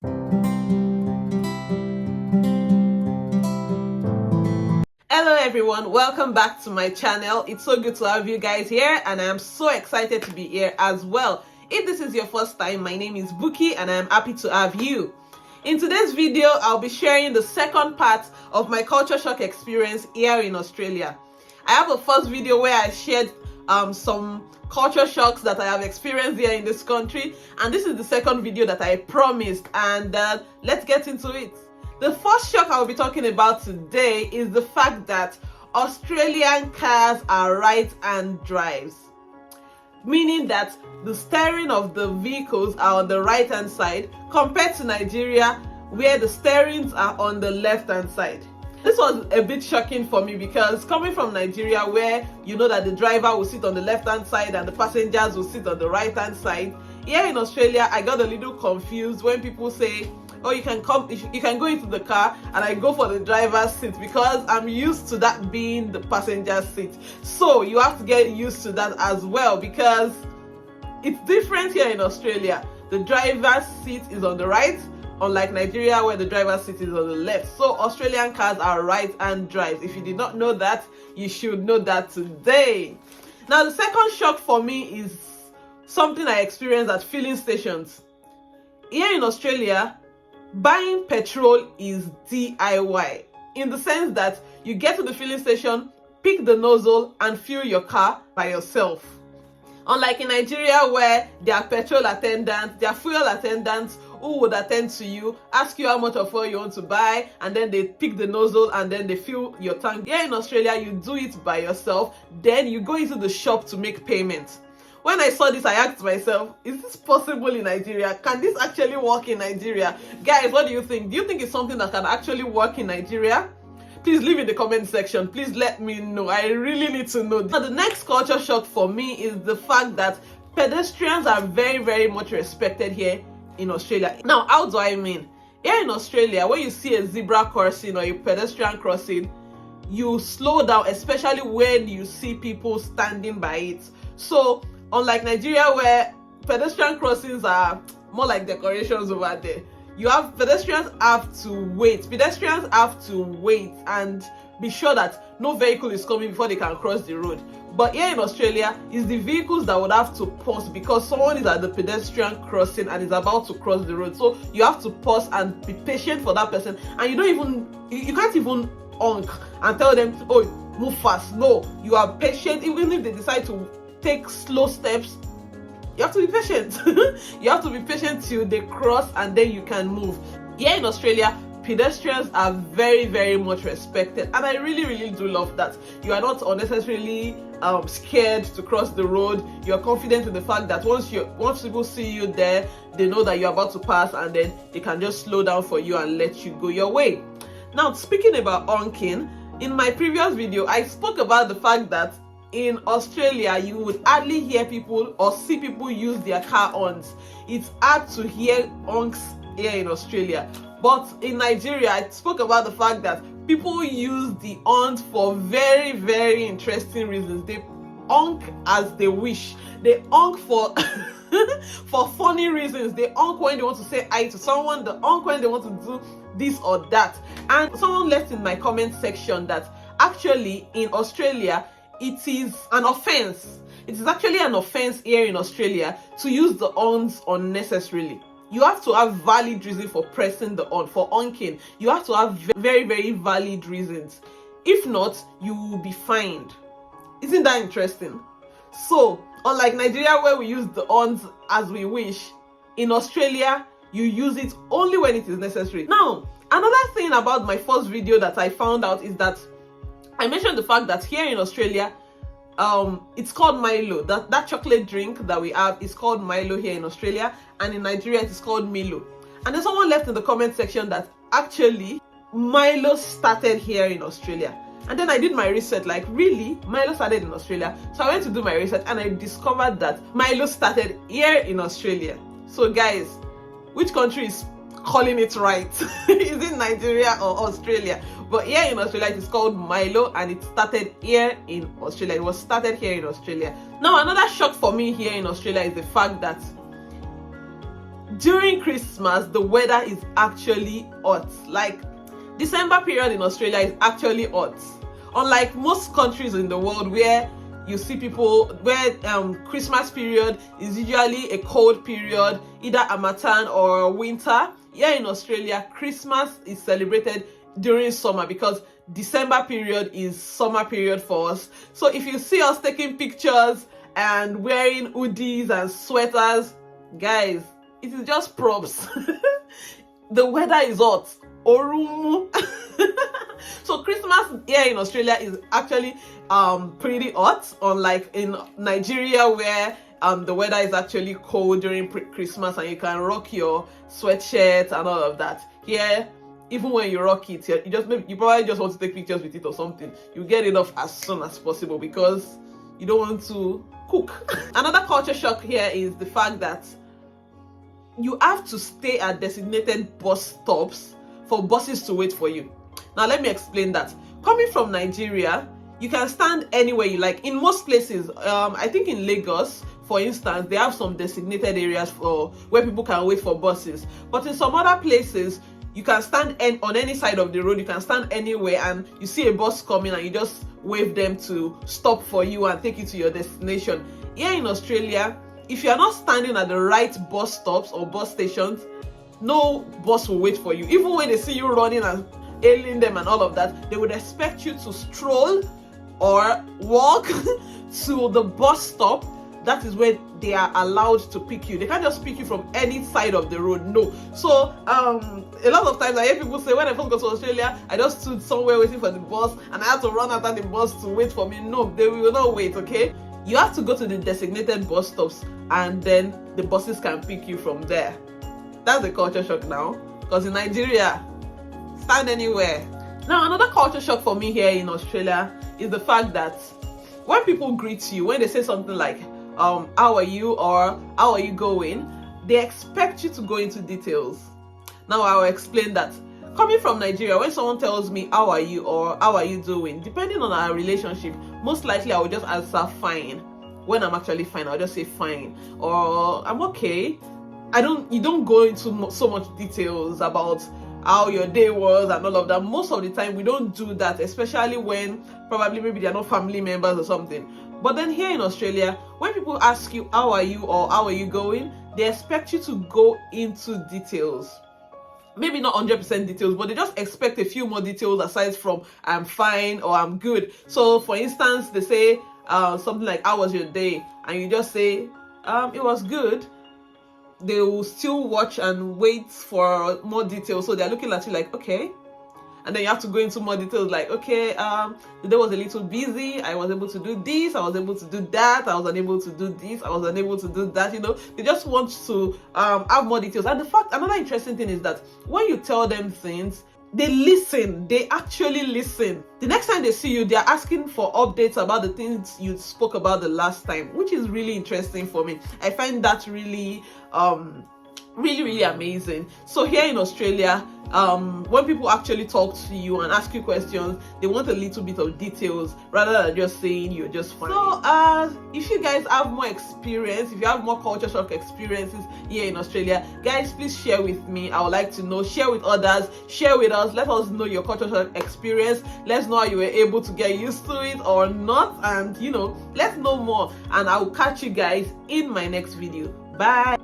Hello everyone, welcome back to my channel. It's so good to have you guys here and I am so excited to be here as well. If this is your first time, my name is Buki and I am happy to have you. In today's video, I'll be sharing the second part of my culture shock experience here in Australia. I have a first video where I shared some culture shocks that I have experienced here in this country, and this is the second video that I promised, and let's get into it. The first shock I'll be talking about today is the fact that Australian cars are right-hand drives, meaning that the steering of the vehicles are on the right-hand side compared to Nigeria where the steerings are on the left-hand side. This was a bit shocking for me because coming from Nigeria where you know that the driver will sit on the left-hand side and the passengers will sit on the right-hand side, here in Australia I got a little confused when people say, oh, you can go into the car, and I go for the driver's seat because I'm used to that being the passenger seat. So you have to get used to that as well because it's different here in Australia. The driver's seat is on the right, unlike Nigeria where the driver's seat is on the left. So Australian cars are right-hand drives. If you did not know that, you should know that today. Now the second shock for me is something I experienced at filling stations. Here in Australia, buying petrol is DIY in the sense that you get to the filling station, pick the nozzle and fill your car by yourself. Unlike in Nigeria where there are petrol attendants, there are fuel attendants who would attend to you, ask you how much of oil you want to buy, and then they pick the nozzle and then they fill your tank. Here in Australia, you do it by yourself, then you go into the shop to make payment. When I saw this, I asked myself, is this possible in Nigeria? Can this actually work in Nigeria? Guys, what do you think? Do you think it's something that can actually work in Nigeria? Please leave in the comment section. Please let me know. I really need to know. Now, the next culture shock for me is the fact that pedestrians are very, very much respected here in Australia. Now, how do I mean? Here in Australia, when you see a zebra crossing or a pedestrian crossing, you slow down, especially when you see people standing by it. So, unlike Nigeria where pedestrian crossings are more like decorations over there, pedestrians have to wait and be sure that no vehicle is coming before they can cross the road. But here in Australia, it's the vehicles that would have to pause because someone is at the pedestrian crossing and is about to cross the road. So you have to pause and be patient for that person, and you can't even honk and tell them, oh, move fast. No, you are patient. Even if they decide to take slow steps, you have to be patient. You have to be patient till they cross and then you can move. Here in Australia, pedestrians are very, very much respected, and I really, really do love that. You are not unnecessarily scared to cross the road. You are confident in the fact that once people see you there, they know that you're about to pass, and then they can just slow down for you and let you go your way. Now, speaking about honking, in my previous video, I spoke about the fact that in Australia, you would hardly hear people or see people use their car horns. It's hard to hear honks here in Australia. But in Nigeria, I spoke about the fact that people use the horns for very, very interesting reasons. They honk as they wish. They honk for for funny reasons. They honk when they want to say hi to someone. They honk when they want to do this or that. And someone left in my comment section that actually in Australia, it is an offense. It is actually an offense here in Australia to use the horns unnecessarily. You have to have valid reason for pressing the horn, for honking. You have to have very, very valid reasons. If not, you will be fined. Isn't that interesting? So, unlike Nigeria where we use the horns as we wish, in Australia, you use it only when it is necessary. Now, another thing about my first video that I found out is that I mentioned the fact that here in Australia, it's called Milo. That chocolate drink that we have is called Milo here in Australia, and in Nigeria it is called Milo. And then someone left in the comment section that actually Milo started here in Australia. And then I did my research, like, really? Milo started in Australia? So I went to do my research and I discovered that Milo started here in Australia. So guys, which country is calling it right? Is it Nigeria or Australia? But here in Australia, it is called Milo, and it started here in Australia. It was started here in Australia. Now, another shock for me here in Australia is the fact that during Christmas, the weather is actually hot. Like, December period in Australia is actually hot. Unlike most countries in the world where you see people, where Christmas period is usually a cold period, either harmattan or winter. Here in Australia, Christmas is celebrated during summer because December period is summer period for us. So if you see us taking pictures and wearing hoodies and sweaters, guys, it is just props. The weather is hot. Orumu. So Christmas here in Australia is actually pretty hot, unlike in Nigeria where the weather is actually cold during Christmas and you can rock your sweatshirt and all of that. Here, even when you rock it, you probably just want to take pictures with it or something. You get it off as soon as possible because you don't want to cook. Another culture shock here is the fact that you have to stay at designated bus stops for buses to wait for you. Now let me explain that. Coming from Nigeria, you can stand anywhere you like. In most places, I think in Lagos, for instance, they have some designated areas for where people can wait for buses. But in some other places, you can stand on any side of the road. You can stand anywhere, and you see a bus coming, and you just wave them to stop for you and take you to your destination. Here in Australia, if you are not standing at the right bus stops or bus stations, no bus will wait for you. Even when they see you running and hailing them and all of that, they would expect you to stroll or walk to the bus stop. That is where they are allowed to pick you. They can't just pick you from any side of the road. No. So a lot of times I hear people say, when I first got to Australia, I just stood somewhere waiting for the bus and I had to run after the bus to wait for me. No, they will not wait. Okay, you have to go to the designated bus stops and then the buses can pick you from there. That's a culture shock now, because in Nigeria, stand anywhere. Now, another culture shock for me here in Australia is the fact that when people greet you, when they say something like, how are you, or how are you going, they expect you to go into details. Now, I will explain that. Coming from Nigeria, when someone tells me, how are you, or how are you doing, depending on our relationship, most likely I will just answer fine. When I'm actually fine, I'll just say fine, or I'm okay. You don't go into so much details about how your day was and all of that. Most of the time we don't do that, especially when probably maybe they're not family members or something. But then here in Australia, when people ask you how are you or how are you going, they expect you to go into details. Maybe not 100% details, but they just expect a few more details aside from I'm fine or I'm good. So for instance, they say something like, how was your day? And you just say, it was good. They will still watch and wait for more details. So they're looking at you like, okay. And then you have to go into more details like, okay, the day was a little busy. I was able to do this. I was able to do that. I was unable to do this. I was unable to do that. You know, they just want to have more details. And another interesting thing is that when you tell them things, they listen. They actually listen. The next time they see you, they're asking for updates about the things you spoke about the last time, which is really interesting for me. I find that really really amazing. So here in Australia, when people actually talk to you and ask you questions, they want a little bit of details rather than just saying you're just fine. So if you guys have more experience, if you have more culture shock experiences here in Australia, guys, please share with me. I would like to know. Share with others, share with us. Let us know your culture shock experience. Let's know how you were able to get used to it or not, and let's know more. And I will catch you guys in my next video. Bye.